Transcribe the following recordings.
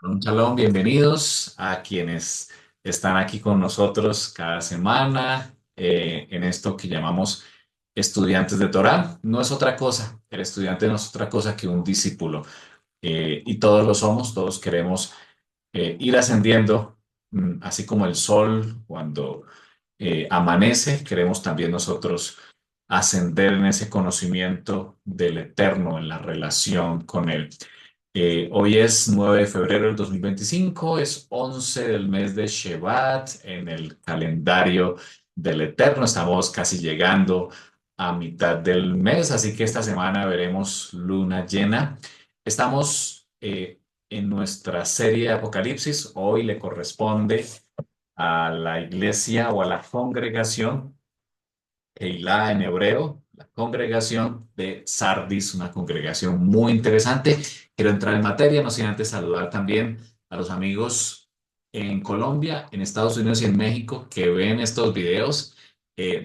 Un Shalom, bienvenidos a quienes están aquí con nosotros cada semana en esto que llamamos estudiantes de Torah. No es otra cosa, el estudiante no es otra cosa que un discípulo. Y todos lo somos, todos queremos ir ascendiendo, así como el sol cuando amanece, queremos también nosotros ascender en ese conocimiento del Eterno, en la relación con Él. Hoy es 9 de febrero del 2025, es 11 del mes de Shevat en el calendario del Eterno. Estamos casi llegando a mitad del mes, así que esta semana veremos luna llena. Estamos en nuestra serie de Apocalipsis. Hoy le corresponde a la iglesia o a la congregación Keilah en hebreo, la congregación de Sardis, una congregación muy interesante. Quiero entrar en materia, no sin antes saludar también a los amigos en Colombia, en Estados Unidos y en México que ven estos videos.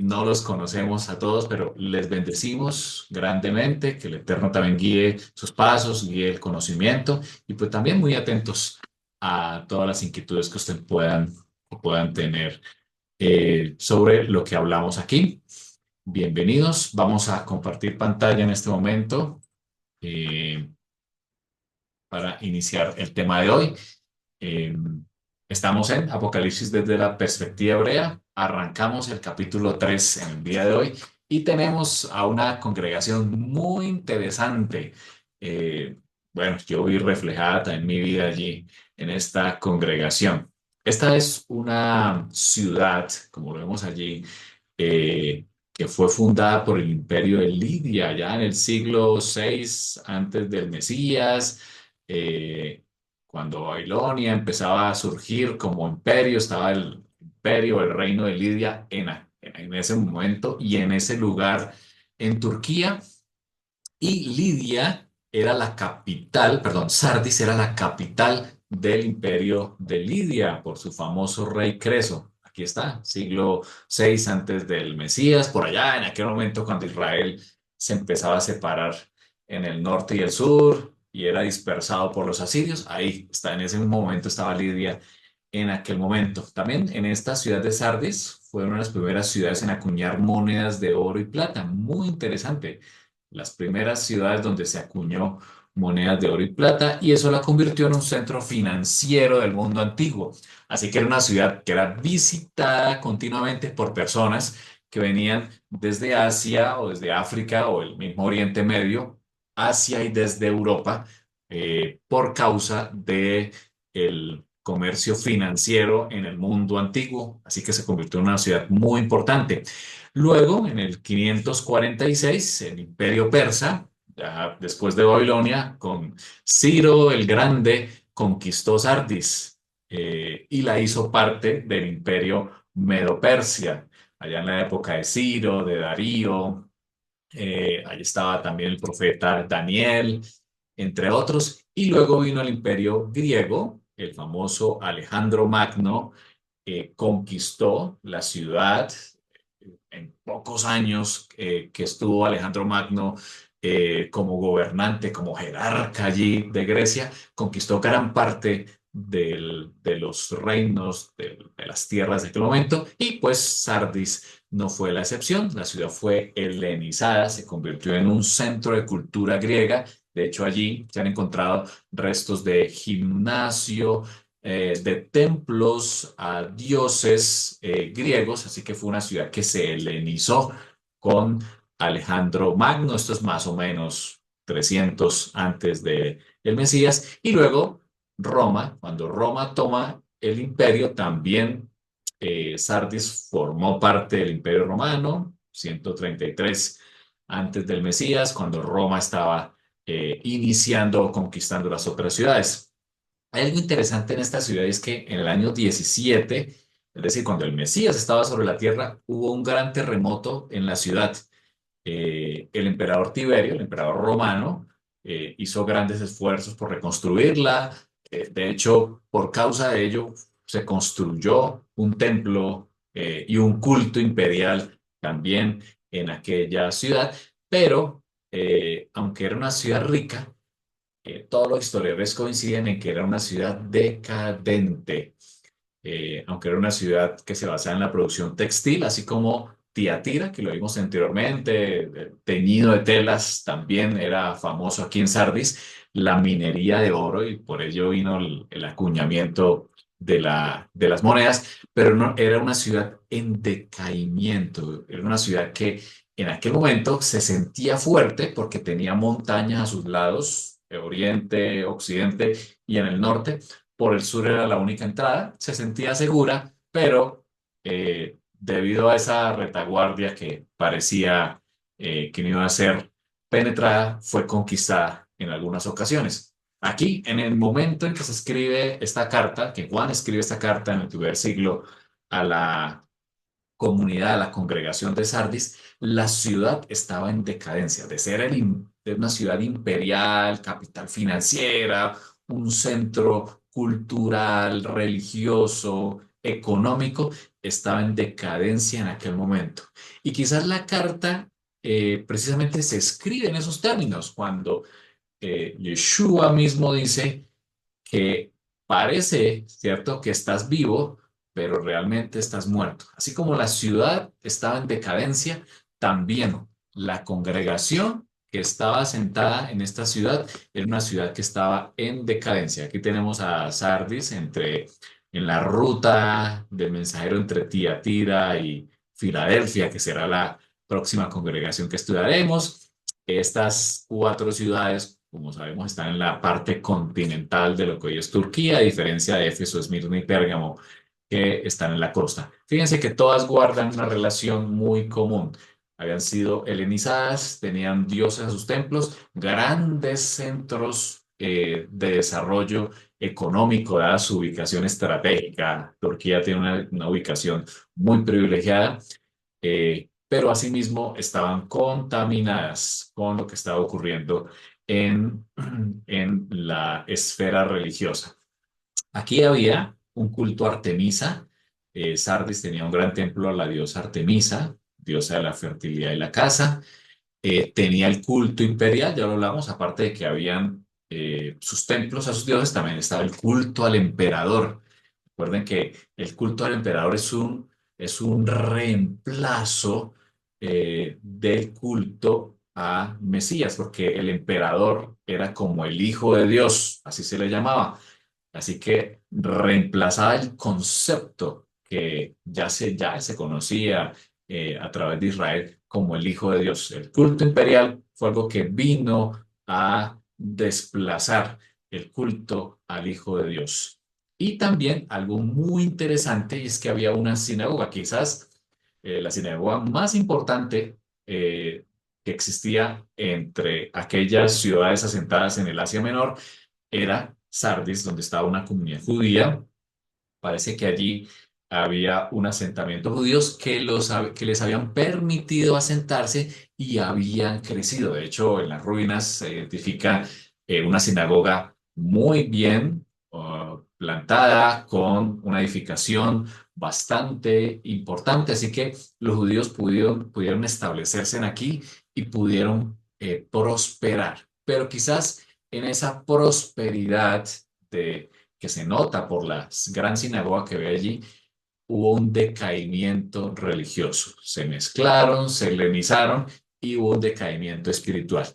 No los conocemos a todos, pero les bendecimos grandemente, que el Eterno también guíe sus pasos, guíe el conocimiento y pues también muy atentos a todas las inquietudes que ustedes puedan tener sobre lo que hablamos aquí. Bienvenidos. Vamos a compartir pantalla en este momento eh, para iniciar el tema de hoy. Eh, Estamos en Apocalipsis desde la perspectiva hebrea. Arrancamos el capítulo 3 en el día de hoy y tenemos a una congregación muy interesante. Eh, bueno, yo vi reflejada también mi vida allí en esta congregación. Esta es una ciudad, como lo vemos allí, que fue fundada por el imperio de Lidia ya en el siglo VI antes del Mesías. eh, Cuando Babilonia empezaba a surgir como imperio, estaba el imperio, el reino de Lidia en ese momento y en ese lugar en Turquía. Y Lidia era la capital, perdón, Sardis era la capital del imperio de Lidia por su famoso rey Creso. Aquí está, siglo VI antes del Mesías, por allá en aquel momento cuando Israel se empezaba a separar en el norte y el sur y era dispersado por los asirios. Ahí está, en ese momento estaba Lidia en aquel momento. También en esta ciudad de Sardis fue una de las primeras ciudades en acuñar monedas de oro y plata. Muy interesante, las primeras ciudades donde se acuñó monedas de oro y plata, y eso la convirtió en un centro financiero del mundo antiguo. Así que era una ciudad que era visitada continuamente por personas que venían desde Asia o desde África o el mismo Oriente Medio, Asia y desde Europa, por causa de el comercio financiero en el mundo antiguo. Así que se convirtió en una ciudad muy importante. Luego, en el 546, el Imperio Persa, ya después de Babilonia, con Ciro el Grande, conquistó Sardis y la hizo parte del Imperio Medo-Persia. Allá en la época de Ciro, de Darío, ahí estaba también el profeta Daniel, entre otros. Y luego vino el Imperio Griego, el famoso Alejandro Magno, conquistó la ciudad en pocos años que estuvo Alejandro Magno como gobernante, como jerarca allí de Grecia, conquistó gran parte de los reinos, de las tierras de aquel momento, y pues Sardis no fue la excepción. La ciudad fue helenizada, se convirtió en un centro de cultura griega. De hecho, allí se han encontrado restos de gimnasio, de templos a dioses griegos, así que fue una ciudad que se helenizó con Alejandro Magno. Esto es más o menos 300 antes de el Mesías, y luego Roma, cuando Roma toma el imperio, también Sardis formó parte del Imperio Romano, 133 antes del Mesías, cuando Roma estaba iniciando o conquistando las otras ciudades. Hay algo interesante en esta ciudad y es que en el año 17, es decir, cuando el Mesías estaba sobre la tierra, hubo un gran terremoto en la ciudad. El emperador Tiberio, el emperador romano, hizo grandes esfuerzos por reconstruirla. De hecho, por causa de ello, se construyó un templo y un culto imperial también en aquella ciudad. Pero, aunque era una ciudad rica, todos los historiadores coinciden en que era una ciudad decadente, aunque era una ciudad que se basaba en la producción textil, así como Tiatira, que lo vimos anteriormente, teñido de telas, también era famoso aquí en Sardis, la minería de oro y por ello vino el acuñamiento de las monedas, pero no, era una ciudad en decaimiento, era una ciudad que en aquel momento se sentía fuerte porque tenía montañas a sus lados, oriente, occidente y en el norte. Por el sur era la única entrada, se sentía segura, pero debido a esa retaguardia que parecía que no iba a ser penetrada, fue conquistada en algunas ocasiones. Aquí, en el momento en que se escribe esta carta, que Juan escribe esta carta en el primer siglo a la comunidad, a la congregación de Sardis, la ciudad estaba en decadencia, de ser de una ciudad imperial, capital financiera, un centro cultural, religioso, económico, estaba en decadencia en aquel momento. Y quizás la carta precisamente se escribe en esos términos, cuando Yeshua mismo dice que parece, ¿cierto?, que estás vivo, pero realmente estás muerto. Así como la ciudad estaba en decadencia, también la congregación que estaba sentada en esta ciudad era una ciudad que estaba en decadencia. Aquí tenemos a Sardis en la ruta del mensajero entre Tiatira y Filadelfia, que será la próxima congregación que estudiaremos. Estas cuatro ciudades, como sabemos, están en la parte continental de lo que hoy es Turquía, a diferencia de Éfeso, Esmirna y Pérgamo, que están en la costa. Fíjense que todas guardan una relación muy común. Habían sido helenizadas, tenían dioses en sus templos, grandes centros de desarrollo económico, dada su ubicación estratégica. Turquía tiene una ubicación muy privilegiada, pero asimismo estaban contaminadas con lo que estaba ocurriendo en, en la esfera religiosa. Aquí había un culto a Artemisa. Sardis tenía un gran templo a la diosa Artemisa, diosa de la fertilidad y la caza. Tenía el culto imperial, ya lo hablamos, aparte de que habían sus templos a sus dioses, también estaba el culto al emperador. Recuerden que el culto al emperador es un reemplazo del culto a Mesías, porque el emperador era como el hijo de Dios, así se le llamaba. Así que reemplazaba el concepto que ya se conocía a través de Israel como el Hijo de Dios. El culto imperial fue algo que vino a desplazar el culto al Hijo de Dios. Y también algo muy interesante es que había una sinagoga, quizás la sinagoga más importante que existía entre aquellas ciudades asentadas en el Asia Menor era Sardis, donde estaba una comunidad judía. Parece que allí había un asentamiento judíos que les habían permitido asentarse y habían crecido. De hecho, en las ruinas se identifica una sinagoga muy bien plantada, con una edificación bastante importante. Así que los judíos pudieron establecerse en aquí y pudieron prosperar. Pero quizás en esa prosperidad que se nota por la gran sinagoga que ve allí, hubo un decaimiento religioso. Se mezclaron, se helenizaron y hubo un decaimiento espiritual.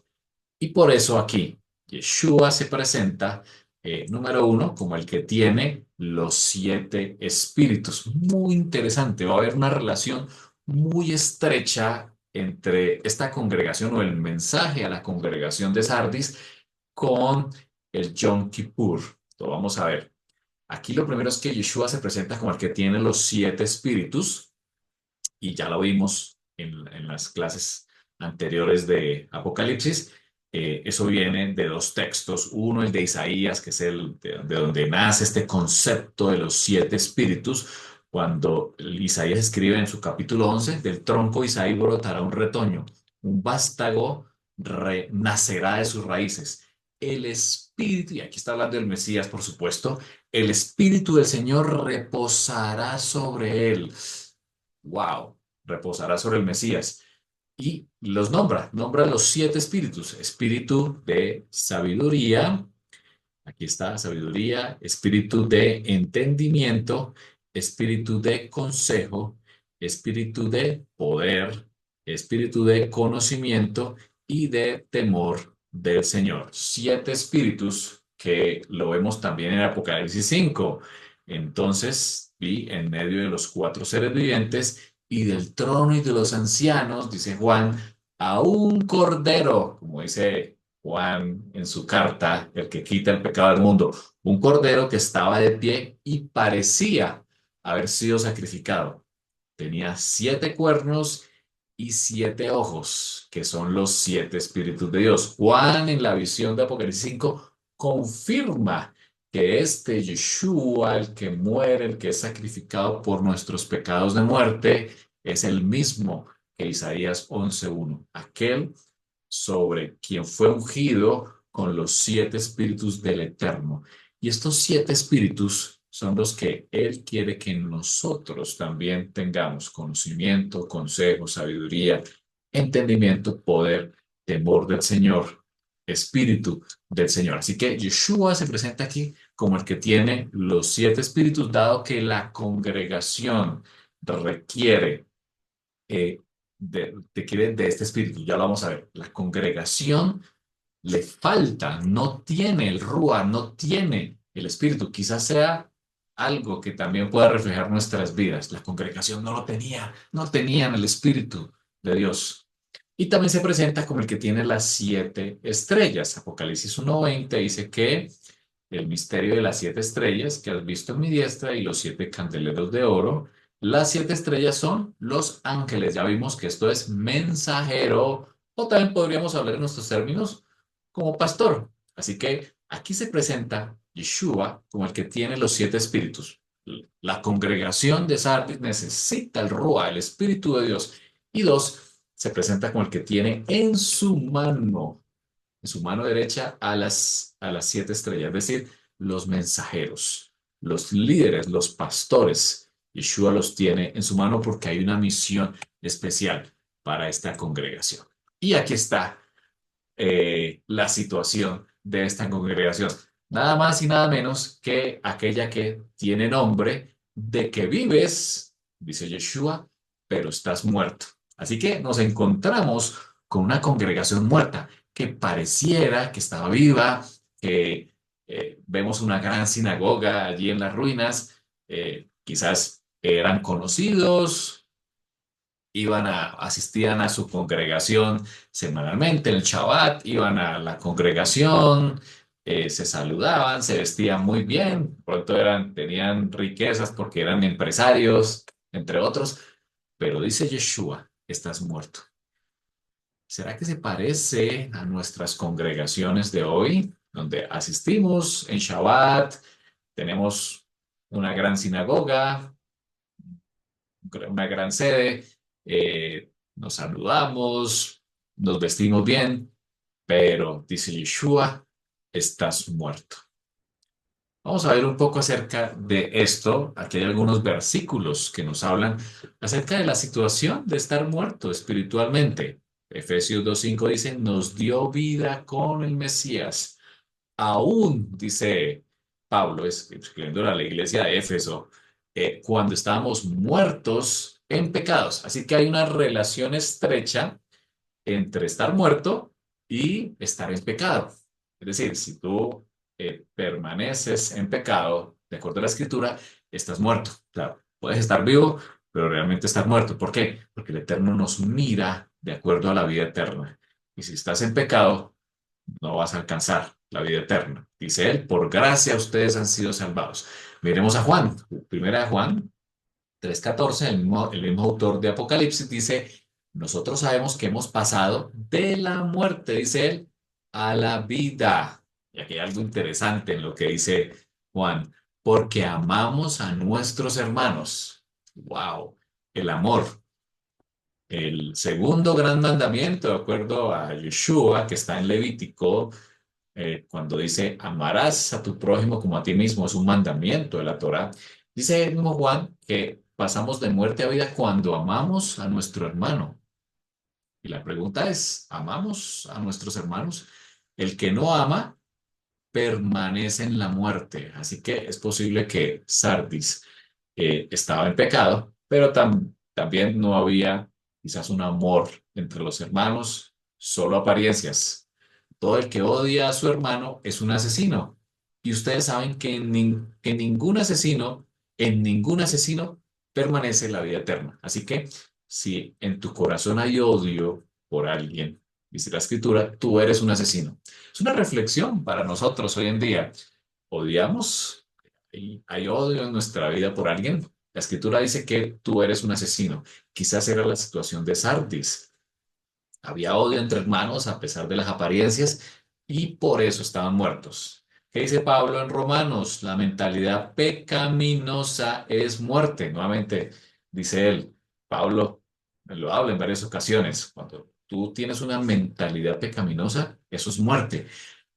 Y por eso aquí Yeshua se presenta, número uno, como el que tiene los siete espíritus. Muy interesante, va a haber una relación muy estrecha entre esta congregación o el mensaje a la congregación de Sardis con el Yom Kippur. Lo vamos a ver. Aquí lo primero es que Yeshua se presenta como el que tiene los siete espíritus, y ya lo vimos en las clases anteriores de Apocalipsis. Eso viene de dos textos. Uno, el de Isaías, que es de donde nace este concepto de los siete espíritus, cuando Isaías escribe en su capítulo 11: del tronco de Isaí brotará un retoño, un vástago nacerá de sus raíces. El espíritu, y aquí está hablando del Mesías, por supuesto, el espíritu del Señor reposará sobre él. Wow, reposará sobre el Mesías. y los nombra los siete espíritus: espíritu de sabiduría. Aquí está, sabiduría, espíritu de entendimiento, espíritu de consejo, espíritu de poder, espíritu de conocimiento y de temor del Señor. Siete espíritus que lo vemos también en Apocalipsis 5. Entonces vi en medio de los cuatro seres vivientes y del trono y de los ancianos, dice Juan, a un cordero, como dice Juan en su carta, el que quita el pecado del mundo, un cordero que estaba de pie y parecía haber sido sacrificado. Tenía siete cuernos y siete ojos, que son los siete espíritus de Dios. Juan en la visión de Apocalipsis 5 confirma que este Yeshua, el que muere, el que es sacrificado por nuestros pecados de muerte, es el mismo que Isaías 11:1, aquel sobre quien fue ungido con los siete espíritus del Eterno. Y estos siete espíritus son los que Él quiere que nosotros también tengamos: conocimiento, consejo, sabiduría, entendimiento, poder, temor del Señor, espíritu del Señor. Así que Yeshua se presenta aquí como el que tiene los siete espíritus, dado que la congregación requiere de este espíritu. Ya lo vamos a ver. La congregación le falta, no tiene el Rúa, no tiene el espíritu. Quizás sea algo que también pueda reflejar nuestras vidas. La congregación no lo tenía, no tenían el espíritu de Dios. Y también se presenta como el que tiene las siete estrellas. Apocalipsis 1:20 dice que el misterio de las siete estrellas que has visto en mi diestra y los siete candeleros de oro. Las siete estrellas son los ángeles. Ya vimos que esto es mensajero, o también podríamos hablar en nuestros términos como pastor. Así que aquí se presenta Yeshua como el que tiene los siete espíritus. La congregación de Sardis necesita el Rúa, el Espíritu de Dios. Y dos, se presenta como el que tiene en su mano derecha a las siete estrellas, es decir, los mensajeros, los líderes, los pastores. Yeshua los tiene en su mano porque hay una misión especial para esta congregación. Y aquí está la situación de esta congregación. Nada más y nada menos que aquella que tiene nombre de que vives, dice Yeshua, pero estás muerto. Así que nos encontramos con una congregación muerta que pareciera que estaba viva, que vemos una gran sinagoga allí en las ruinas, quizás eran conocidos, asistían a su congregación semanalmente, en el Shabbat, iban a la congregación, se saludaban, se vestían muy bien, pronto tenían riquezas porque eran empresarios, entre otros, pero dice Yeshua, estás muerto. ¿Será que se parece a nuestras congregaciones de hoy, donde asistimos en Shabbat, tenemos una gran sinagoga, una gran sede, nos saludamos, nos vestimos bien, pero dice Yeshua, estás muerto? Vamos a ver un poco acerca de esto. Aquí hay algunos versículos que nos hablan acerca de la situación de estar muerto espiritualmente. Efesios 2:5 dice, nos dio vida con el Mesías. Aún, dice Pablo, escribiendo a la iglesia de Éfeso, cuando estábamos muertos en pecados. Así que hay una relación estrecha entre estar muerto y estar en pecado. Es decir, si tú permaneces en pecado, de acuerdo a la escritura, estás muerto. Claro, puedes estar vivo, pero realmente estás muerto. ¿Por qué? Porque el Eterno nos mira de acuerdo a la vida eterna. Y si estás en pecado, no vas a alcanzar la vida eterna. Dice él, por gracia ustedes han sido salvados. Miremos a Juan, primera de Juan 3:14, el mismo autor de Apocalipsis dice, nosotros sabemos que hemos pasado de la muerte, dice él, a la vida. Y aquí hay algo interesante en lo que dice Juan, porque amamos a nuestros hermanos. Wow, el amor. El segundo gran mandamiento, de acuerdo a Yeshua, que está en Levítico, cuando dice, amarás a tu prójimo como a ti mismo, es un mandamiento de la Torá. Dice el mismo Juan que pasamos de muerte a vida cuando amamos a nuestro hermano. Y la pregunta es, ¿amamos a nuestros hermanos? El que no ama permanece en la muerte. Así que es posible que Sardis estaba en pecado, pero también no había quizás un amor entre los hermanos, solo apariencias. Todo el que odia a su hermano es un asesino. Y ustedes saben que que en ningún asesino permanece la vida eterna. Así que si en tu corazón hay odio por alguien, dice la escritura, tú eres un asesino. Es una reflexión para nosotros hoy en día. ¿Odiamos? ¿Hay odio en nuestra vida por alguien? La escritura dice que tú eres un asesino. Quizás era la situación de Sardis. Había odio entre hermanos a pesar de las apariencias y por eso estaban muertos. ¿Qué dice Pablo en Romanos? La mentalidad pecaminosa es muerte. Nuevamente, dice él, Pablo lo habla en varias ocasiones. Cuando tú tienes una mentalidad pecaminosa, eso es muerte.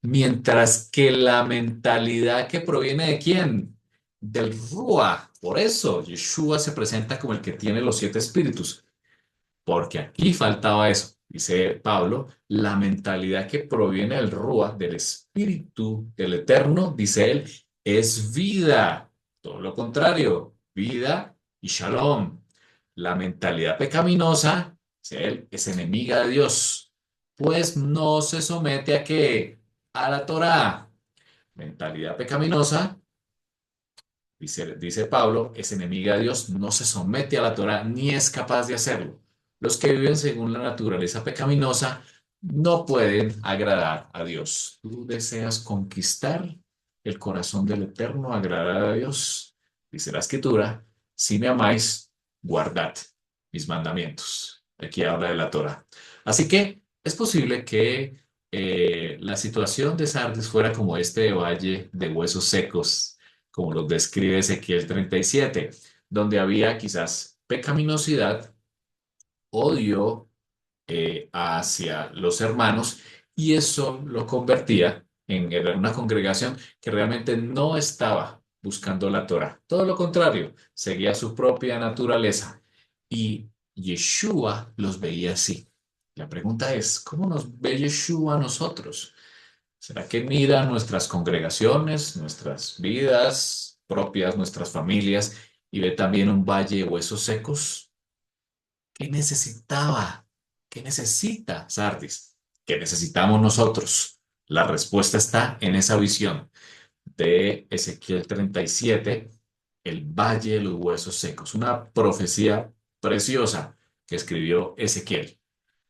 Mientras que la mentalidad que proviene de quién? Del Ruach. Por eso Yeshua se presenta como el que tiene los siete espíritus. Porque aquí faltaba eso, dice Pablo, la mentalidad que proviene del Rúa, del Espíritu del Eterno, dice él, es vida. Todo lo contrario, vida y shalom. La mentalidad pecaminosa, dice él, es enemiga de Dios, pues no se somete a qué? A la Torá. Mentalidad pecaminosa dice Pablo, es enemiga de Dios, no se somete a la Torah ni es capaz de hacerlo. Los que viven según la naturaleza pecaminosa no pueden agradar a Dios. ¿Tú deseas conquistar el corazón del Eterno, agradar a Dios? Dice la Escritura, si me amáis, guardad mis mandamientos. Aquí habla de la Torah. Así que es posible que la situación de Sardis fuera como este valle de huesos secos como los describe Ezequiel 37, donde había quizás pecaminosidad, odio hacia los hermanos, y eso lo convertía en una congregación que realmente no estaba buscando la Torah. Todo lo contrario, seguía su propia naturaleza. Y Yeshua los veía así. La pregunta es, ¿cómo nos ve Yeshua a nosotros? ¿Será que mira nuestras congregaciones, nuestras vidas propias, nuestras familias y ve también un valle de huesos secos? ¿Qué necesitaba? ¿Qué necesita Sardis? ¿Qué necesitamos nosotros? La respuesta está en esa visión de Ezequiel 37, el valle de los huesos secos, una profecía preciosa que escribió Ezequiel.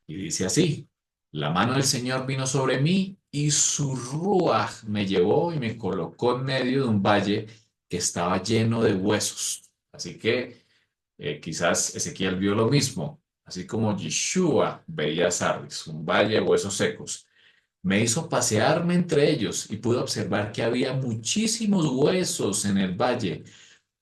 Y dice así, la mano del Señor vino sobre mí y su ruaj me llevó y me colocó en medio de un valle que estaba lleno de huesos. Así que quizás Ezequiel vio lo mismo, así como Yeshua veía a Sardis, un valle de huesos secos. Me hizo pasearme entre ellos y pude observar que había muchísimos huesos en el valle,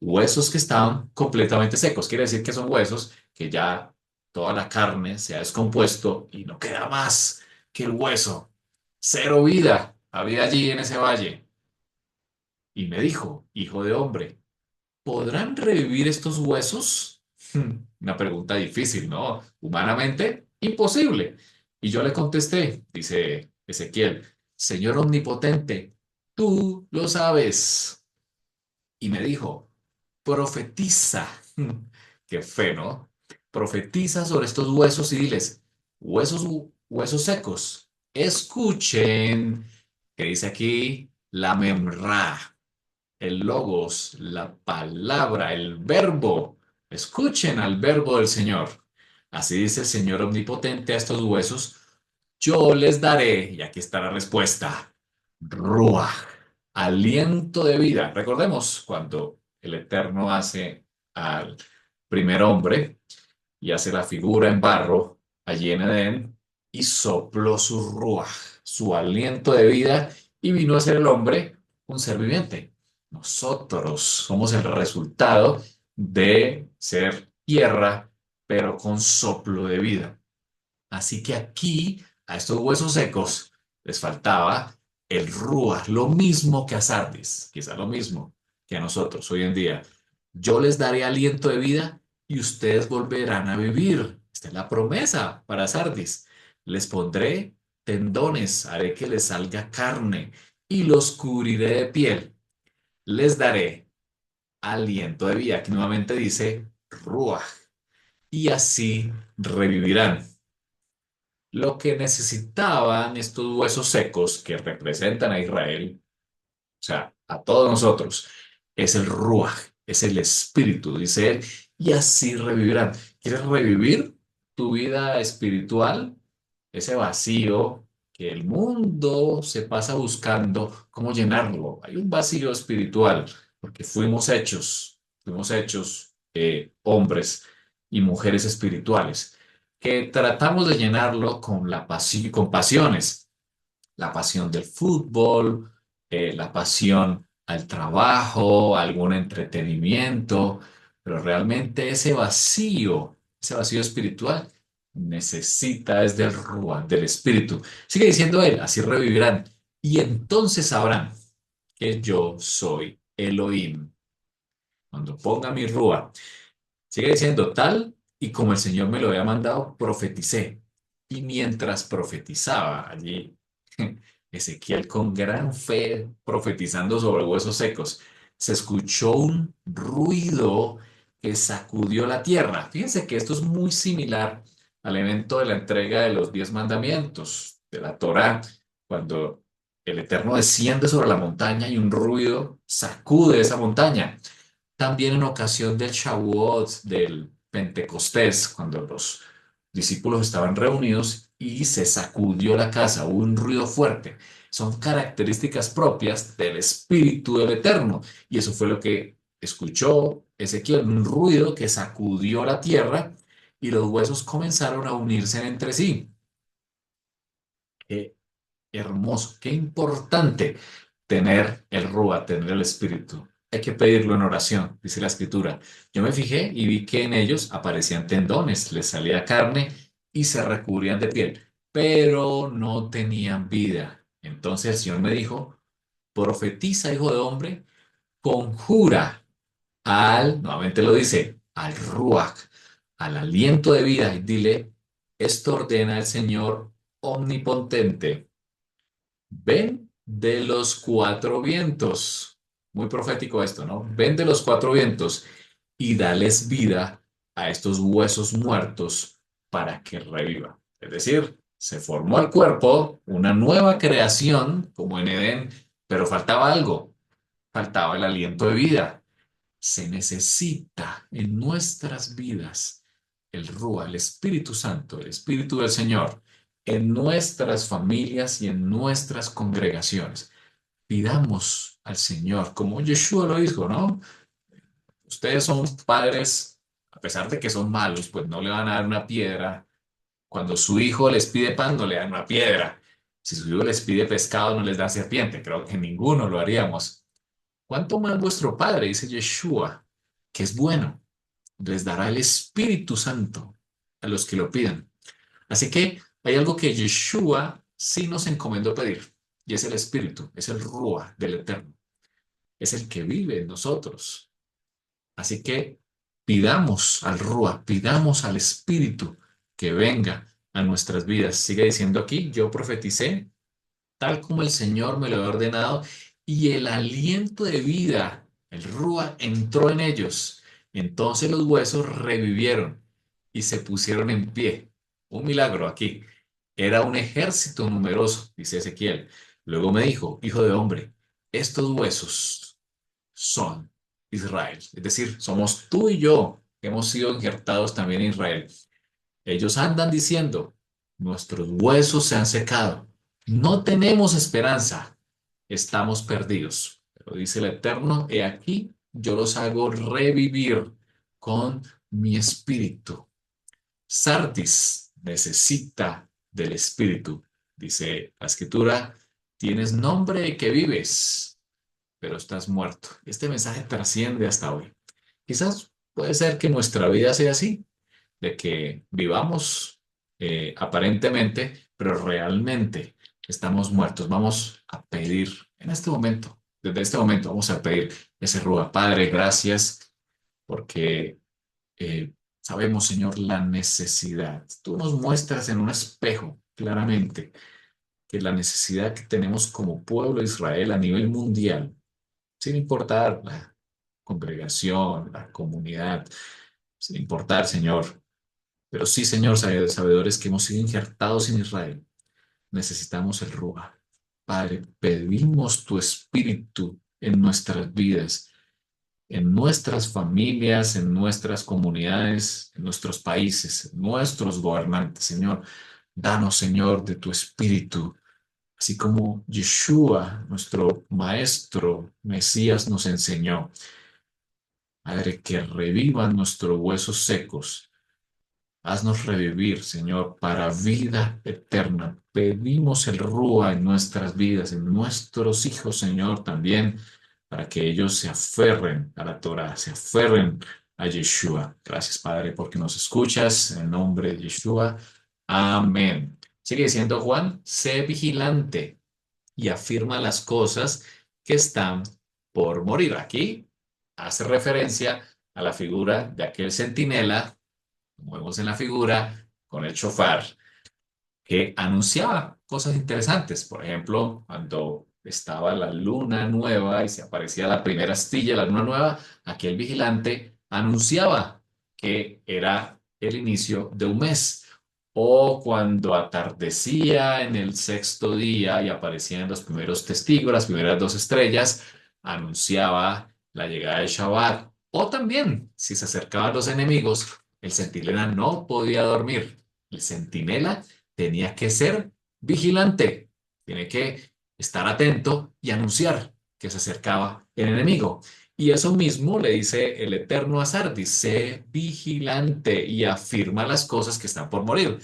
huesos que estaban completamente secos. Quiere decir que son huesos que ya toda la carne se ha descompuesto y no queda más que el hueso. Cero vida había allí en ese valle. Y me dijo, hijo de hombre, ¿podrán revivir estos huesos? Una pregunta difícil, ¿no? Humanamente, imposible. Y yo le contesté, dice Ezequiel, Señor omnipotente, tú lo sabes. Y me dijo, profetiza. Qué fe, ¿no? Profetiza sobre estos huesos y diles, huesos, huesos secos, escuchen, que dice aquí, la memra, el logos, la palabra, el verbo. Escuchen al verbo del Señor. Así dice el Señor omnipotente a estos huesos, yo les daré, y aquí está la respuesta, Ruach, aliento de vida. Recordemos cuando el Eterno hace al primer hombre y hace la figura en barro allí en Edén y sopló su Ruach, su aliento de vida, y vino a ser el hombre un ser viviente. Nosotros somos el resultado de ser tierra, pero con soplo de vida. Así que aquí, a estos huesos secos, les faltaba el rúa, lo mismo que a Sardis, quizá lo mismo que a nosotros hoy en día. Yo les daré aliento de vida y ustedes volverán a vivir. Esta es la promesa para Sardis. Les pondré tendones, haré que les salga carne y los cubriré de piel. Les daré aliento de vida, que nuevamente dice ruach, y así revivirán. Lo que necesitaban estos huesos secos que representan a Israel, o sea, a todos nosotros, es el ruach, es el espíritu, dice él, y así revivirán. ¿Quieres revivir tu vida espiritual? Ese vacío que el mundo se pasa buscando, ¿cómo llenarlo? Hay un vacío espiritual, porque fuimos hechos hombres y mujeres espirituales, que tratamos de llenarlo con con pasiones, la pasión del fútbol, la pasión al trabajo, algún entretenimiento, pero realmente ese vacío espiritual, necesita es del Ruach, del Espíritu. Sigue diciendo él, así revivirán. Y entonces sabrán que yo soy Elohim. Cuando ponga mi Ruach. Sigue diciendo tal y como el Señor me lo había mandado, profeticé. Y mientras profetizaba allí, Ezequiel con gran fe profetizando sobre huesos secos, se escuchó un ruido que sacudió la tierra. Fíjense que esto es muy similar al evento de la entrega de los 10 mandamientos de la Torá, cuando el Eterno desciende sobre la montaña y un ruido sacude esa montaña. También en ocasión del Shavuot, del Pentecostés, cuando los discípulos estaban reunidos y se sacudió la casa, hubo un ruido fuerte. Son características propias del Espíritu del Eterno. Y eso fue lo que escuchó Ezequiel, un ruido que sacudió la tierra y los huesos comenzaron a unirse entre sí. Qué hermoso, qué importante tener el Rúa, tener el Espíritu. Hay que pedirlo en oración, dice la Escritura. Yo me fijé y vi que en ellos aparecían tendones, les salía carne y se recubrían de piel, pero no tenían vida. Entonces el Señor me dijo, profetiza, hijo de hombre, conjura nuevamente lo dice, al Ruach, al aliento de vida, y dile, esto ordena el Señor omnipotente. Ven de los cuatro vientos. Muy profético esto, ¿no? Ven de los cuatro vientos y dales vida a estos huesos muertos para que revivan. Es decir, se formó el cuerpo, una nueva creación, como en Edén, pero faltaba algo, faltaba el aliento de vida. Se necesita en nuestras vidas el Rúa, el Espíritu Santo, el Espíritu del Señor, en nuestras familias y en nuestras congregaciones. Pidamos al Señor, como Yeshua lo dijo, ¿no? Ustedes son padres, a pesar de que son malos, pues no le van a dar una piedra. Cuando su hijo les pide pan, no le dan una piedra. Si su hijo les pide pescado, no les da serpiente. Creo que ninguno lo haríamos. ¿Cuánto más vuestro Padre, dice Yeshua, que es bueno, les dará el Espíritu Santo a los que lo pidan? Así que hay algo que Yeshua sí nos encomendó pedir, y es el Espíritu, es el Rúa del Eterno, es el que vive en nosotros. Así que pidamos al Rúa, pidamos al Espíritu que venga a nuestras vidas. Sigue diciendo aquí, yo profeticé tal como el Señor me lo ha ordenado, y el aliento de vida, el Rúa, entró en ellos. Entonces los huesos revivieron y se pusieron en pie. Un milagro aquí. Era un ejército numeroso, dice Ezequiel. Luego me dijo, hijo de hombre, estos huesos son Israel. Es decir, somos tú y yo que hemos sido injertados también en Israel. Ellos andan diciendo, nuestros huesos se han secado, no tenemos esperanza, estamos perdidos. Pero dice el Eterno, he aquí, yo los hago revivir con mi espíritu. Sardis necesita del espíritu. Dice la escritura, tienes nombre de que vives, pero estás muerto. Este mensaje trasciende hasta hoy. Quizás puede ser que nuestra vida sea así, de que vivamos aparentemente, pero realmente estamos muertos. Vamos a pedir en este momento, desde este momento, vamos a pedir ese ruego. Padre, gracias porque Sabemos, Señor, la necesidad. Tú nos muestras en un espejo claramente que la necesidad que tenemos como pueblo de Israel a nivel mundial, sin importar la congregación, la comunidad, sin importar, Señor, pero sí, Señor, sabedores que hemos sido injertados en Israel, necesitamos el Ruach. Padre, pedimos tu espíritu en nuestras vidas, en nuestras familias, en nuestras comunidades, en nuestros países, en nuestros gobernantes, Señor. Danos, Señor, de tu espíritu, así como Yeshua, nuestro maestro Mesías, nos enseñó. Padre, que revivan nuestros huesos secos. Haznos revivir, Señor, para vida eterna. Pedimos el Rúa en nuestras vidas, en nuestros hijos, Señor, también, para que ellos se aferren a la Torah, se aferren a Yeshua. Gracias, Padre, porque nos escuchas. En el nombre de Yeshua. Amén. Sigue diciendo Juan, sé vigilante y afirma las cosas que están por morir. Aquí hace referencia a la figura de aquel centinela, como vemos en la figura, con el shofar, que anunciaba cosas interesantes. Por ejemplo, cuando estaba la luna nueva y se aparecía la primera astilla, la luna nueva, aquel vigilante anunciaba que era el inicio de un mes. O cuando atardecía en el sexto día y aparecían los primeros testigos, las primeras dos estrellas, anunciaba la llegada del Shabbat. O también, si se acercaban los enemigos, el centinela no podía dormir. El centinela tenía que ser vigilante, tiene que estar atento y anunciar que se acercaba el enemigo. Y eso mismo le dice el Eterno a Sardis, sé vigilante y afirma las cosas que están por morir.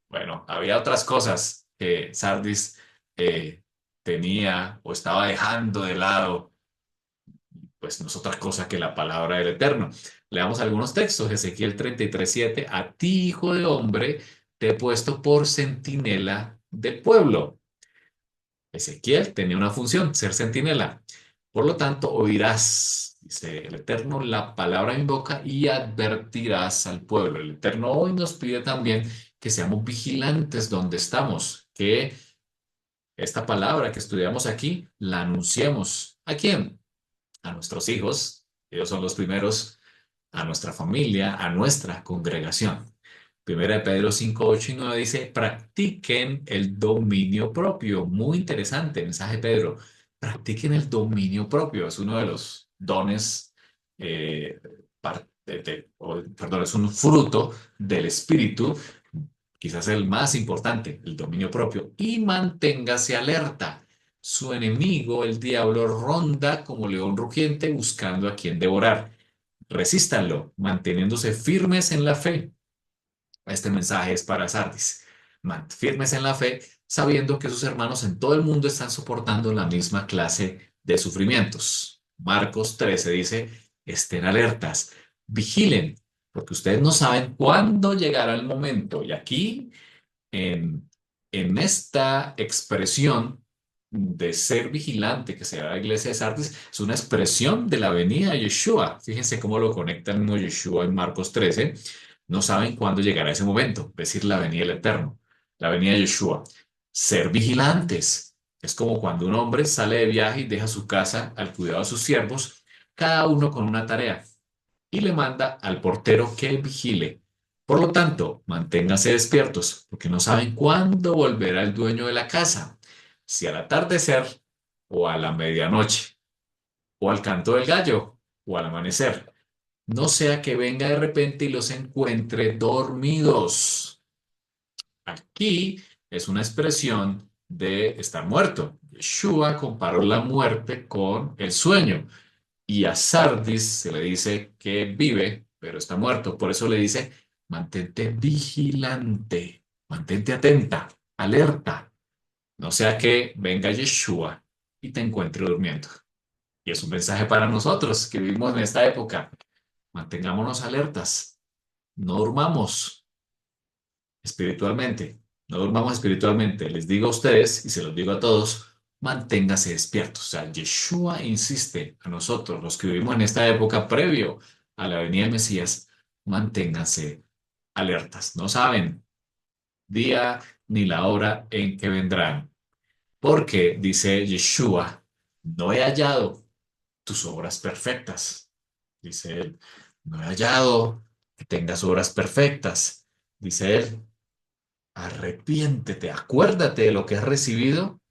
Bueno, había otras cosas que Sardis eh, tenía o estaba dejando de lado, pues no es otra cosa que la palabra del Eterno. Leamos algunos textos. Ezequiel 33:7. A ti, hijo de hombre, te he puesto por centinela del pueblo. Ezequiel tenía una función, ser centinela. Por lo tanto, oirás, dice el Eterno, la palabra en mi boca y advertirás al pueblo. El Eterno hoy nos pide también que seamos vigilantes donde estamos, que esta palabra que estudiamos aquí la anunciemos. ¿A quién? A nuestros hijos, ellos son los primeros, a nuestra familia, a nuestra congregación. Primera de Pedro 5, 8 y 9 dice, practiquen el dominio propio. Muy interesante el mensaje de Pedro. Practiquen el dominio propio. Es uno de los dones, eh, perdón, es un fruto del Espíritu, quizás el más importante, el dominio propio. Y manténgase alerta. Su enemigo, el diablo, ronda como león rugiente buscando a quien devorar. Resístanlo, manteniéndose firmes en la fe. Este mensaje es para Sardis. Firmes en la fe, sabiendo que sus hermanos en todo el mundo están soportando la misma clase de sufrimientos. Marcos 13 dice, estén alertas, vigilen, porque ustedes no saben cuándo llegará el momento. Y aquí en, en esta expresión de ser vigilante que se da la iglesia de Sardis, es una expresión de la venida de Yeshua. Fíjense cómo lo conecta el mismo Yeshua en Marcos 13. No saben cuándo llegará ese momento, es decir, la venida del Eterno, la venida de Yeshua. Ser vigilantes. Es como cuando un hombre sale de viaje y deja su casa al cuidado de sus siervos, cada uno con una tarea, y le manda al portero que vigile. Por lo tanto, manténganse despiertos, porque no saben cuándo volverá el dueño de la casa, si al atardecer o a la medianoche, o al canto del gallo, o al amanecer. No sea que venga de repente y los encuentre dormidos. Aquí es una expresión de estar muerto. Yeshua comparó la muerte con el sueño. Y a Sardis se le dice que vive, pero está muerto. Por eso le dice, mantente vigilante, mantente atenta, alerta. No sea que venga Yeshua y te encuentre durmiendo. Y es un mensaje para nosotros que vivimos en esta época. Mantengámonos alertas, no durmamos espiritualmente, no durmamos espiritualmente. Les digo a ustedes y se los digo a todos, manténgase despiertos. O sea, Yeshua insiste a nosotros, los que vivimos en esta época previo a la venida del Mesías, manténganse alertas. No saben día ni la hora en que vendrán. Porque, dice Yeshua, no he hallado tus obras perfectas. Dice él, no he hallado que tengas obras perfectas. Dice él, arrepiéntete, acuérdate de lo que has recibido,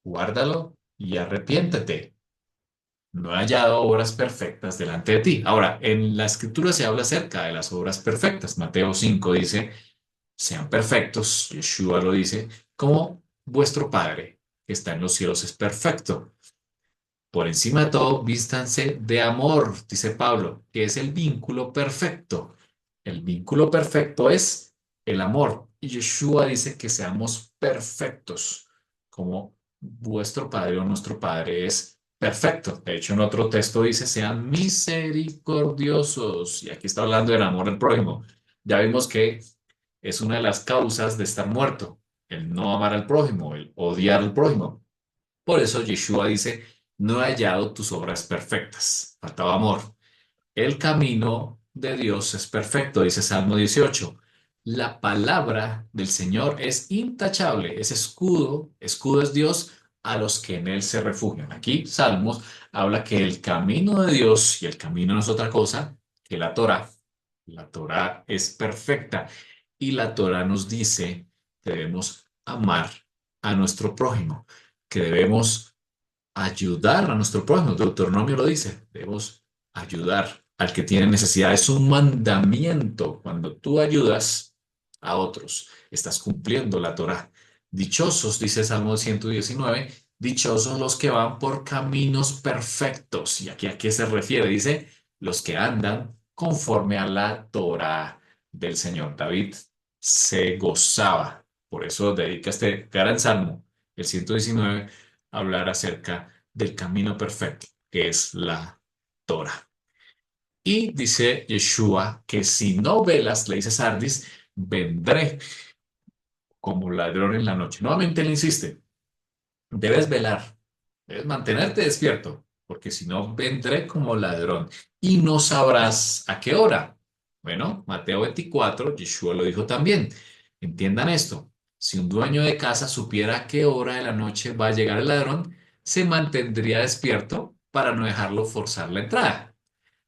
guárdalo y arrepiéntete. No he hallado obras perfectas delante de ti. Ahora, en la escritura se habla acerca de las obras perfectas. Mateo 5 dice, sean perfectos, Yeshua lo dice, como vuestro Padre que está en los cielos es perfecto. Por encima de todo, vístanse de amor, dice Pablo, que es el vínculo perfecto. El vínculo perfecto es el amor. Y Yeshua dice que seamos perfectos, como vuestro Padre o nuestro Padre es perfecto. De hecho, en otro texto dice, sean misericordiosos. Y aquí está hablando del amor al prójimo. Ya vimos que es una de las causas de estar muerto, el no amar al prójimo, el odiar al prójimo. Por eso Yeshua dice, no he hallado tus obras perfectas. Faltaba amor. El camino de Dios es perfecto, dice Salmo 18. La palabra del Señor es intachable, es escudo, escudo es Dios a los que en Él se refugian. Aquí Salmos habla que el camino de Dios y el camino no es otra cosa que la Torah. La Torah es perfecta y la Torah nos dice que debemos amar a nuestro prójimo, que debemos ayudar a nuestro prójimo. Deuteronomio lo dice, debemos ayudar al que tiene necesidad. Es un mandamiento. Cuando tú ayudas a otros, estás cumpliendo la Torah. Dichosos, dice Salmo 119, dichosos los que van por caminos perfectos. ¿Y aquí a qué se refiere? Dice, los que andan conforme a la Torah del Señor. David se gozaba. Por eso dedica este gran salmo, el 119, hablar acerca del camino perfecto, que es la Torah. Y dice Yeshua que si no velas, le dice Sardis, vendré como ladrón en la noche. Nuevamente le insiste, debes velar, debes mantenerte despierto, porque si no, vendré como ladrón y no sabrás a qué hora. Bueno, Mateo 24, Yeshua lo dijo también. Entiendan esto. Si un dueño de casa supiera a qué hora de la noche va a llegar el ladrón, se mantendría despierto para no dejarlo forzar la entrada.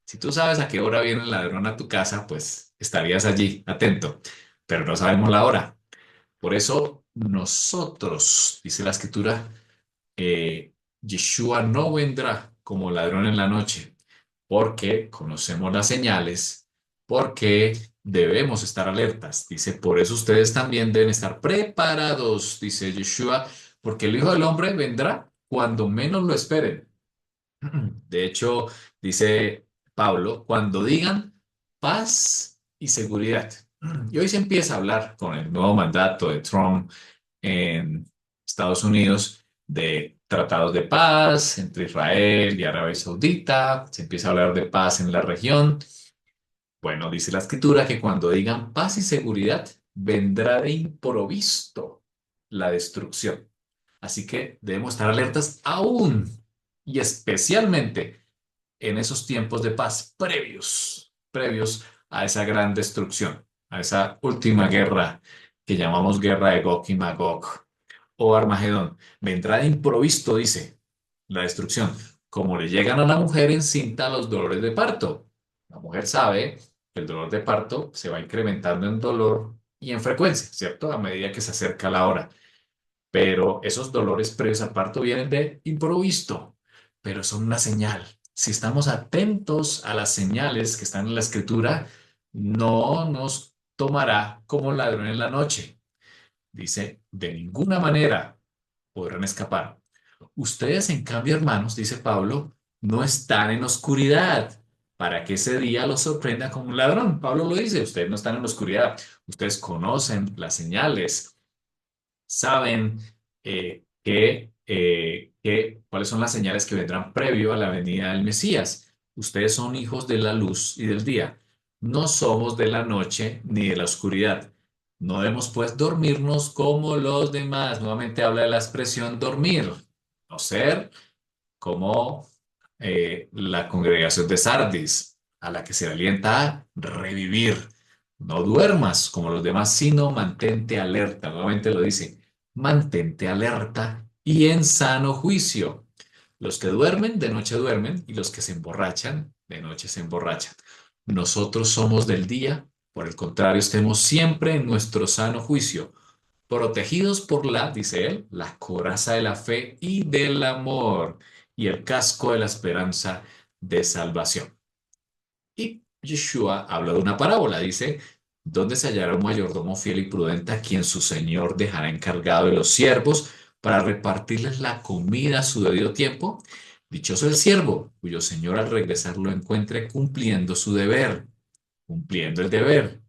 Si tú sabes a qué hora viene el ladrón a tu casa, pues estarías allí, atento, pero no sabemos la hora. Por eso nosotros, dice la escritura, Yeshua no vendrá como ladrón en la noche, porque conocemos las señales, porque debemos estar alertas. Dice, por eso ustedes también deben estar preparados, dice Yeshua, porque el Hijo del Hombre vendrá cuando menos lo esperen. De hecho, dice Pablo, cuando digan paz y seguridad. Y hoy se empieza a hablar con el nuevo mandato de Trump en Estados Unidos de tratados de paz entre Israel y Arabia Saudita. Se empieza a hablar de paz en la región. Bueno, dice la escritura que cuando digan paz y seguridad, vendrá de improviso la destrucción. Así que debemos estar alertas aún y especialmente en esos tiempos de paz previos a esa gran destrucción, a esa última guerra que llamamos guerra de Gog y Magog o Armagedón. Vendrá de improviso, dice, la destrucción, como le llegan a la mujer encinta los dolores de parto. La mujer sabe que el dolor de parto se va incrementando en dolor y en frecuencia, ¿cierto? A medida que se acerca la hora. Pero esos dolores previos al parto vienen de improviso, pero son una señal. Si estamos atentos a las señales que están en la escritura, no nos tomará como ladrón en la noche. Dice, de ninguna manera podrán escapar. Ustedes, en cambio, hermanos, dice Pablo, no están en oscuridad para que ese día los sorprenda como un ladrón. Pablo lo dice, ustedes no están en oscuridad, ustedes conocen las señales, saben cuáles son las señales que vendrán previo a la venida del Mesías. Ustedes son hijos de la luz y del día. No somos de la noche ni de la oscuridad. No debemos pues dormirnos como los demás. Nuevamente habla de la expresión dormir, no ser como la congregación de Sardis. a la que se le alienta a revivir. No duermas como los demás, sino mantente alerta. Nuevamente lo dice, mantente alerta y en sano juicio. Los que duermen, de noche duermen, y los que se emborrachan, de noche se emborrachan. Nosotros somos del día, por el contrario, estemos siempre en nuestro sano juicio, protegidos por la, dice él, la coraza de la fe y del amor, y el casco de la esperanza de salvación. Y Yeshua habla de una parábola, dice, ¿dónde se hallará un mayordomo fiel y prudente a quien su señor dejará encargado de los siervos para repartirles la comida a su debido tiempo? Dichoso el siervo, cuyo señor al regresar lo encuentre cumpliendo su deber, cumpliendo el deber.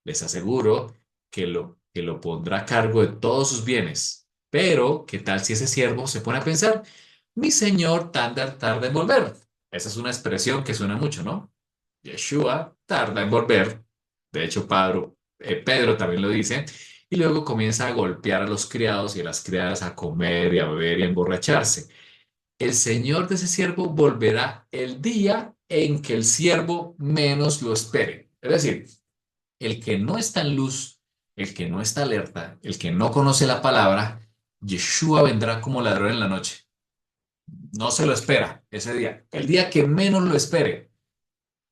Les aseguro que lo pondrá a cargo de todos sus bienes. Pero, ¿qué tal si ese siervo se pone a pensar, mi señor tarda en volver? Esa es una expresión que suena mucho, ¿no? Yeshua tarda en volver. De hecho, Pedro también lo dice. Y luego comienza a golpear a los criados y a las criadas a comer y a beber y a emborracharse. El señor de ese siervo volverá el día en que el siervo menos lo espere. Es decir, el que no está en luz, el que no está alerta, el que no conoce la palabra, Yeshua vendrá como ladrón en la noche. No se lo espera ese día. El día que menos lo espere,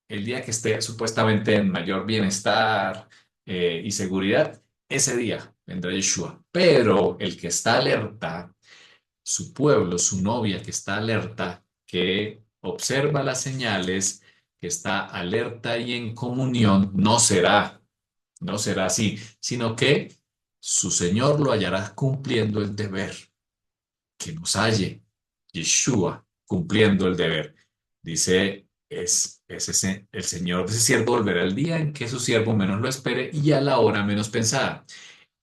el día que esté supuestamente en mayor bienestar y seguridad, ese día vendrá Yeshua. Pero el que está alerta, su pueblo, su novia que está alerta, que observa las señales, que está alerta y en comunión, no será así, sino que su Señor lo hallará cumpliendo el deber, que nos halle, Yeshua, cumpliendo el deber. Dice, el Señor de ese siervo volverá el día en que su siervo menos lo espere y a la hora menos pensada,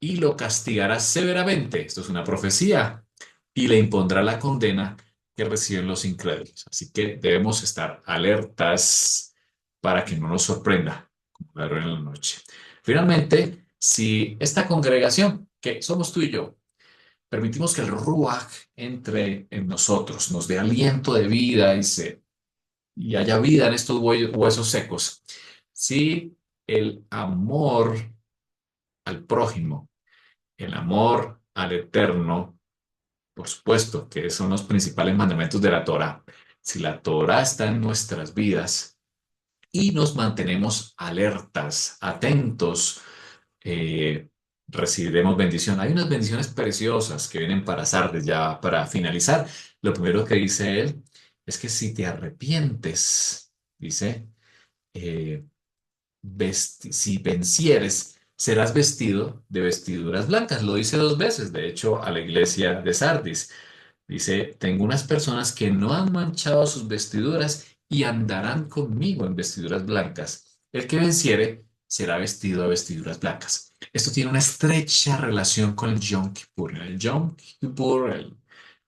y lo castigará severamente. Esto es una profecía, y le impondrá la condena que reciben los incrédulos. Así que debemos estar alertas para que no nos sorprenda como ladrón en la noche. Finalmente, si esta congregación, que somos tú y yo, permitimos que el Ruach entre en nosotros, nos dé aliento de vida y haya vida en estos huesos secos. Si el amor al prójimo, el amor al eterno, por supuesto, que son los principales mandamientos de la Torá. Si la Torá está en nuestras vidas y nos mantenemos alertas, atentos, eh, recibiremos bendición. Hay unas bendiciones preciosas que vienen para Sardes, ya para finalizar. Lo primero que dice él es que si te arrepientes, dice, eh, si vencieres, serás vestido de vestiduras blancas. Lo dice dos veces, de hecho, a la iglesia de Sardis. Dice, tengo unas personas que no han manchado sus vestiduras y andarán conmigo en vestiduras blancas. El que venciere será vestido de vestiduras blancas. Esto tiene una estrecha relación con el Yom Kippur. En el Yom Kippur,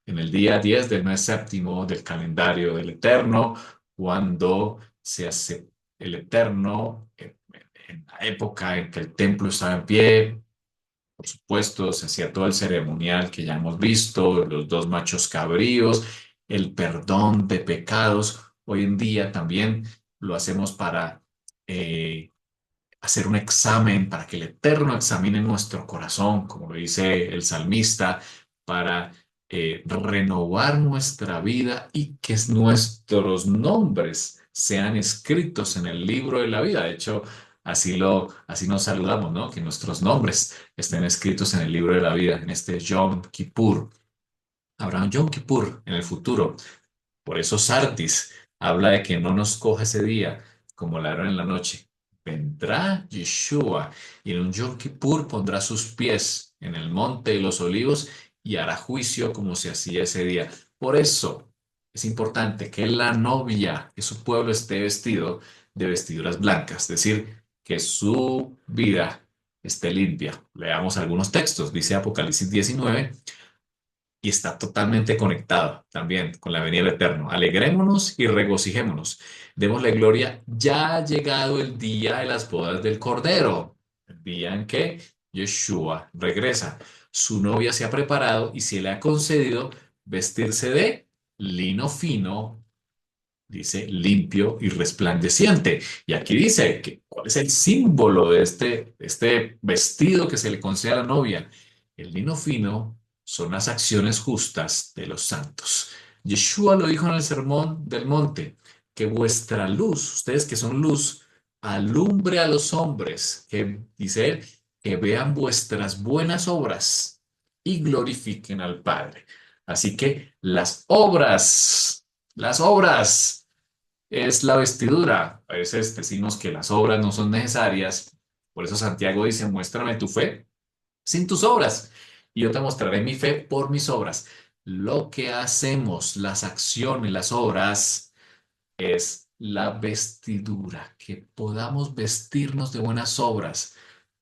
en el día 10 del mes séptimo del calendario del Eterno, cuando se hace el Eterno, en la época en que el templo estaba en pie, por supuesto, se hacía todo el ceremonial que ya hemos visto, los dos machos cabríos, el perdón de pecados. Hoy en día también lo hacemos para hacer un examen, para que el Eterno examine nuestro corazón, como lo dice el salmista, para renovar nuestra vida y que nuestros nombres sean escritos en el libro de la vida. De hecho, así nos saludamos, ¿no? Que nuestros nombres estén escritos en el libro de la vida, en este Yom Kippur. Habrá un Yom Kippur en el futuro. Por eso Sardis habla de que no nos coja ese día como ladrón en la noche. Vendrá Yeshua y en un Yom Kippur pondrá sus pies en el monte de los olivos y hará juicio como se hacía ese día. Por eso es importante que la novia, que su pueblo esté vestido de vestiduras blancas, es decir, que su vida esté limpia. Leamos algunos textos. Dice Apocalipsis 19 y está totalmente conectado también con la venida del Eterno. Alegrémonos y regocijémonos. Démosle gloria. Ya ha llegado el día de las bodas del Cordero, el día en que Yeshua regresa. Su novia se ha preparado y se le ha concedido vestirse de lino fino, dice limpio y resplandeciente. Y aquí dice que cuál es el símbolo de este vestido que se le concede a la novia. El lino fino son las acciones justas de los santos. Yeshua lo dijo en el Sermón del Monte, que vuestra luz, ustedes que son luz, alumbre a los hombres, que dice él, que vean vuestras buenas obras y glorifiquen al Padre. Así que las obras es la vestidura. A veces decimos que las obras no son necesarias. Por eso Santiago dice, muéstrame tu fe sin tus obras y yo te mostraré mi fe por mis obras. Lo que hacemos, las acciones, las obras, es la vestidura, que podamos vestirnos de buenas obras.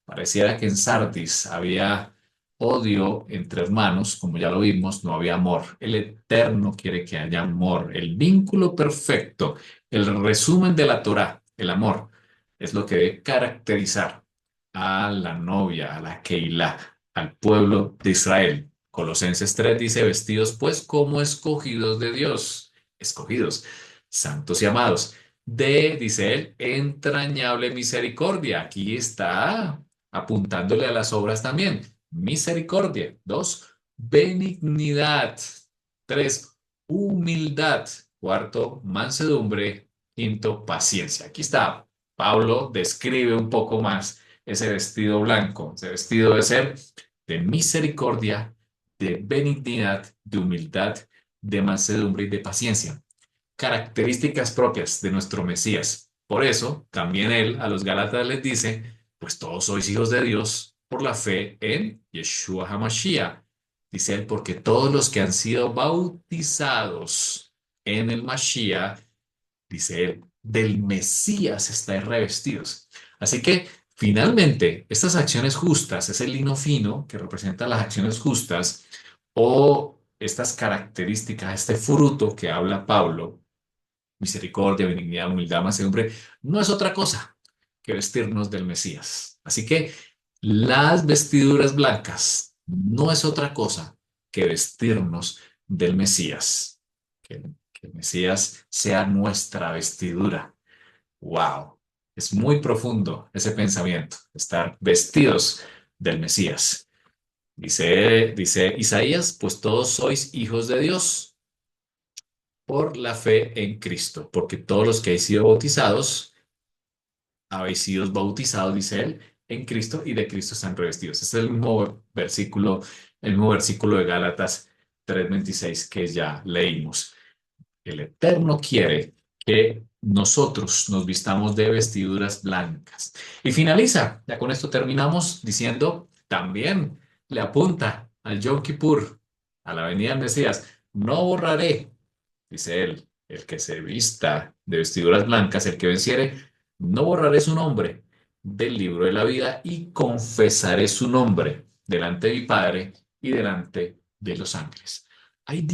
Pareciera que en Sardis había odio entre hermanos, como ya lo vimos, no había amor. El Eterno quiere que haya amor, el vínculo perfecto, el resumen de la Torá, el amor, es lo que debe caracterizar a la novia, a la Keilah, al pueblo de Israel. Colosenses 3 dice, vestidos pues como escogidos de Dios, escogidos, santos y amados, de, dice él, entrañable misericordia. Aquí está apuntándole a las obras también. Misericordia. Dos, benignidad. Tres, humildad. Cuarto, mansedumbre. Quinto, paciencia. Aquí está. Pablo describe un poco más ese vestido blanco. Ese vestido debe ser de misericordia, de benignidad, de humildad, de mansedumbre y de paciencia, características propias de nuestro Mesías. Por eso, también él a los Gálatas les dice, pues todos sois hijos de Dios por la fe en Yeshua HaMashiach. Dice él, porque todos los que han sido bautizados en el Mashiach, dice él, del Mesías estáis revestidos. Así que, finalmente, estas acciones justas, ese lino fino que representa las acciones justas, o estas características, este fruto que habla Pablo, misericordia, benignidad, humildad, mansedumbre, no es otra cosa que vestirnos del Mesías. Así que las vestiduras blancas no es otra cosa que vestirnos del Mesías. Que el Mesías sea nuestra vestidura. ¡Wow! Es muy profundo ese pensamiento, estar vestidos del Mesías. Dice Isaías, pues todos sois hijos de Dios por la fe en Cristo, porque todos los que habéis sido bautizados, dice él, en Cristo y de Cristo están revestidos. Este es el mismo versículo de Gálatas 3:26 que ya leímos. El Eterno quiere que nosotros nos vistamos de vestiduras blancas. Y finaliza, ya con esto terminamos diciendo, también le apunta al Yom Kippur, a la venida del Mesías, no borraré, dice él, el que se vista de vestiduras blancas, el que venciere, no borraré su nombre del libro de la vida y confesaré su nombre delante de mi Padre y delante de los ángeles. Hay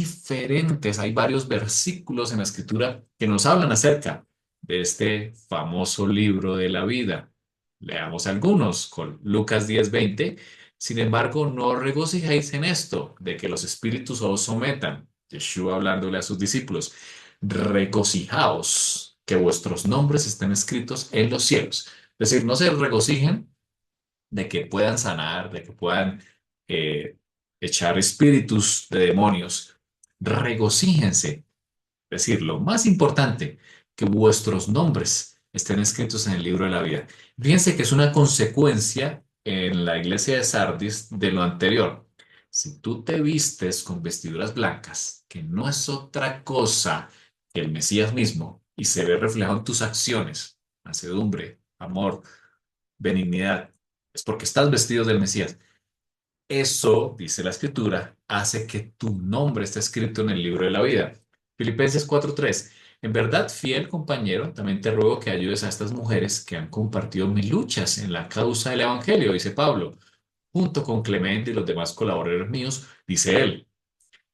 varios versículos en la Escritura que nos hablan acerca de este famoso libro de la vida. Leamos algunos con Lucas 10:20. Sin embargo, no os regocijéis en esto, de que los espíritus os sometan. Yeshua hablándole a sus discípulos. Regocijaos, que vuestros nombres estén escritos en los cielos. Es decir, no se regocijen de que puedan sanar, de que puedan eh, echar espíritus de demonios. Regocíjense. Es decir, lo más importante, que vuestros nombres estén escritos en el libro de la vida. Fíjense que es una consecuencia en la iglesia de Sardis de lo anterior. Si tú te vistes con vestiduras blancas, que no es otra cosa que el Mesías mismo, y se ve reflejado en tus acciones, mansedumbre, amor, benignidad, es porque estás vestido del Mesías. Eso, dice la Escritura, hace que tu nombre esté escrito en el libro de la vida. Filipenses 4:3. En verdad, fiel compañero, también te ruego que ayudes a estas mujeres que han compartido mis luchas en la causa del Evangelio, dice Pablo, junto con Clemente y los demás colaboradores míos, dice él,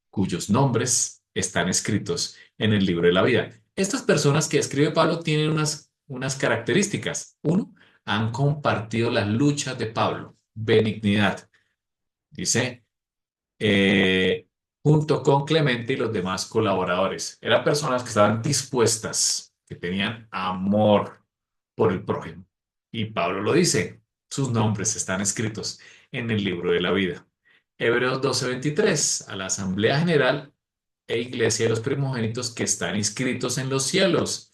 cuyos nombres están escritos en el libro de la vida. Estas personas que escribe Pablo tienen unas características. Uno, han compartido las luchas de Pablo, benignidad. Dice, eh, junto con Clemente y los demás colaboradores. Eran personas que estaban dispuestas, que tenían amor por el prójimo. Y Pablo lo dice, sus nombres están escritos en el libro de la vida. Hebreos 12:23, a la Asamblea General e Iglesia de los primogénitos que están inscritos en los cielos,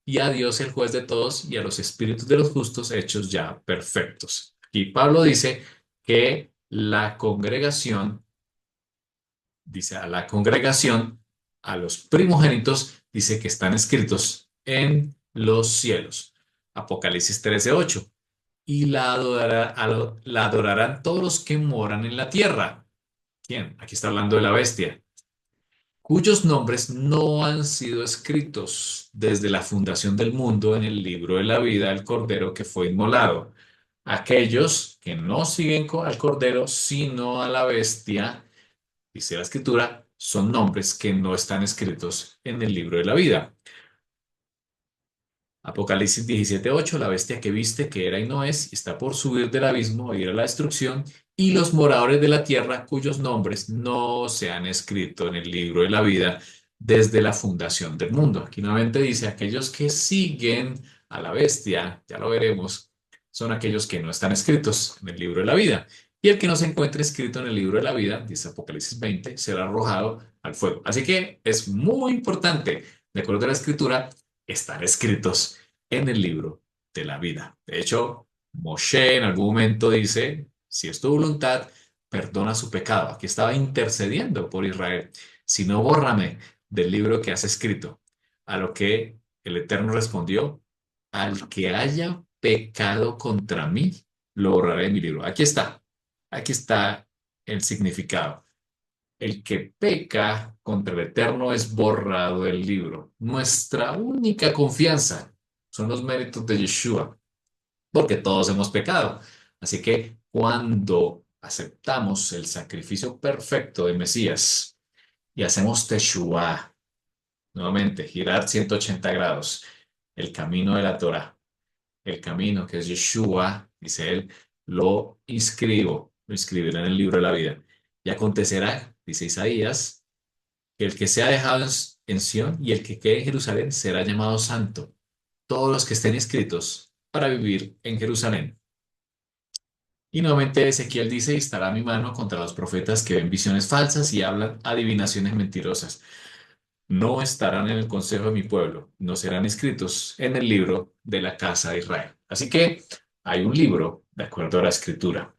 y a Dios el juez de todos y a los espíritus de los justos hechos ya perfectos. Y Pablo dice que la congregación, dice a la congregación, a los primogénitos, dice que están escritos en los cielos. Apocalipsis 13:8. Y la adorarán todos los que moran en la tierra. ¿Quién? Aquí está hablando de la bestia, cuyos nombres no han sido escritos desde la fundación del mundo en el libro de la vida del Cordero que fue inmolado. Aquellos que no siguen al Cordero, sino a la bestia, dice la Escritura, son nombres que no están escritos en el libro de la vida. Apocalipsis 17:8, la bestia que viste, que era y no es, y está por subir del abismo a ir a la destrucción, y los moradores de la tierra cuyos nombres no se han escrito en el libro de la vida desde la fundación del mundo. Aquí nuevamente dice, aquellos que siguen a la bestia, ya lo veremos, son aquellos que no están escritos en el libro de la vida. Y el que no se encuentre escrito en el libro de la vida, dice Apocalipsis 20, será arrojado al fuego. Así que es muy importante, de acuerdo a la escritura, están escritos en el libro de la vida. De hecho, Moshe en algún momento dice, si es tu voluntad, perdona su pecado. Aquí estaba intercediendo por Israel. Si no, bórrame del libro que has escrito. A lo que el Eterno respondió, al que haya pecado contra mí, lo borraré de mi libro. Aquí está el significado. El que peca contra el Eterno es borrado del libro. Nuestra única confianza son los méritos de Yeshua, porque todos hemos pecado. Así que cuando aceptamos el sacrificio perfecto de Mesías y hacemos Teshuvah, nuevamente, girar 180 grados, el camino de la Torah, el camino que es Yeshua, dice él, lo inscribirá en el libro de la vida. Y acontecerá, dice Isaías, que el que sea dejado en Sión y el que quede en Jerusalén será llamado santo. Todos los que estén inscritos para vivir en Jerusalén. Y nuevamente Ezequiel dice, y estará mi mano contra los profetas que ven visiones falsas y hablan adivinaciones mentirosas. No estarán en el consejo de mi pueblo, no serán escritos en el libro de la casa de Israel. Así que hay un libro, de acuerdo a la escritura.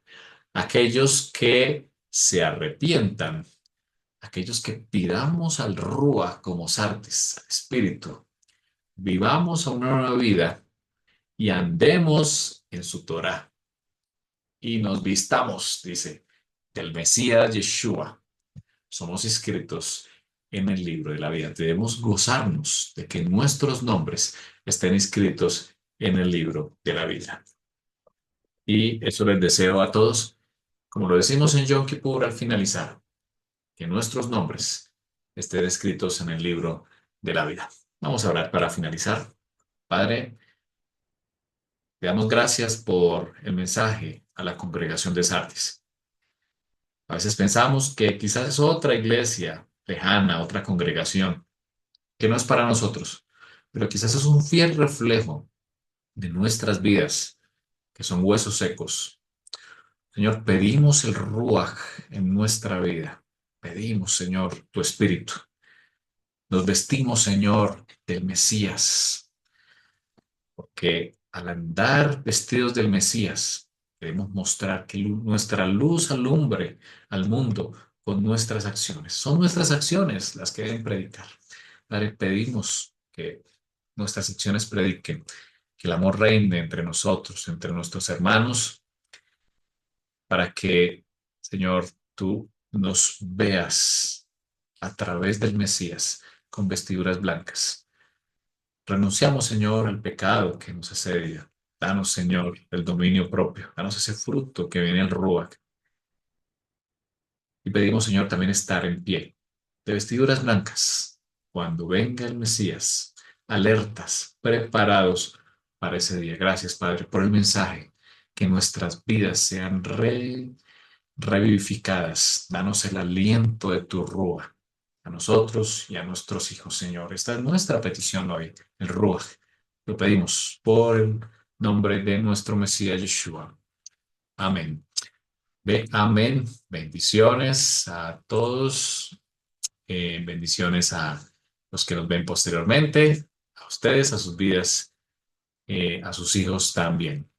Aquellos que se arrepientan, aquellos que pidamos al Rúa como Sartes, al Espíritu, vivamos una nueva vida y andemos en su Torah y nos vistamos, dice, del Mesías Yeshua. Somos inscritos en el libro de la vida. Debemos gozarnos de que nuestros nombres estén inscritos en el libro de la vida. Y eso les deseo a todos, como lo decimos en Yom Kippur al finalizar, que nuestros nombres estén escritos en el libro de la vida. Vamos a orar para finalizar. Padre, te damos gracias por el mensaje a la congregación de Sardis. A veces pensamos que quizás es otra iglesia lejana, otra congregación, que no es para nosotros, pero quizás es un fiel reflejo de nuestras vidas, que son huesos secos. Señor, pedimos el Ruach en nuestra vida. Pedimos, Señor, tu espíritu. Nos vestimos, Señor, del Mesías, porque al andar vestidos del Mesías, queremos mostrar que nuestra luz alumbre al mundo con nuestras acciones. Son nuestras acciones las que deben predicar. Padre, pedimos que nuestras acciones prediquen, que el amor reine entre nosotros, entre nuestros hermanos, para que, Señor, tú nos veas a través del Mesías con vestiduras blancas. Renunciamos, Señor, al pecado que nos asedia. Danos, Señor, el dominio propio. Danos ese fruto que viene el Ruach. Y pedimos, Señor, también estar en pie, de vestiduras blancas, cuando venga el Mesías, alertas, preparados para ese día. Gracias, Padre, por el mensaje. Que nuestras vidas sean revivificadas. Danos el aliento de tu Rúa a nosotros y a nuestros hijos, Señor. Esta es nuestra petición hoy, el Rúa. Lo pedimos por el nombre de nuestro Mesías Yeshua. Amén. Amén. Bendiciones a todos. Bendiciones a los que nos ven posteriormente, a ustedes, a sus vidas, a sus hijos también.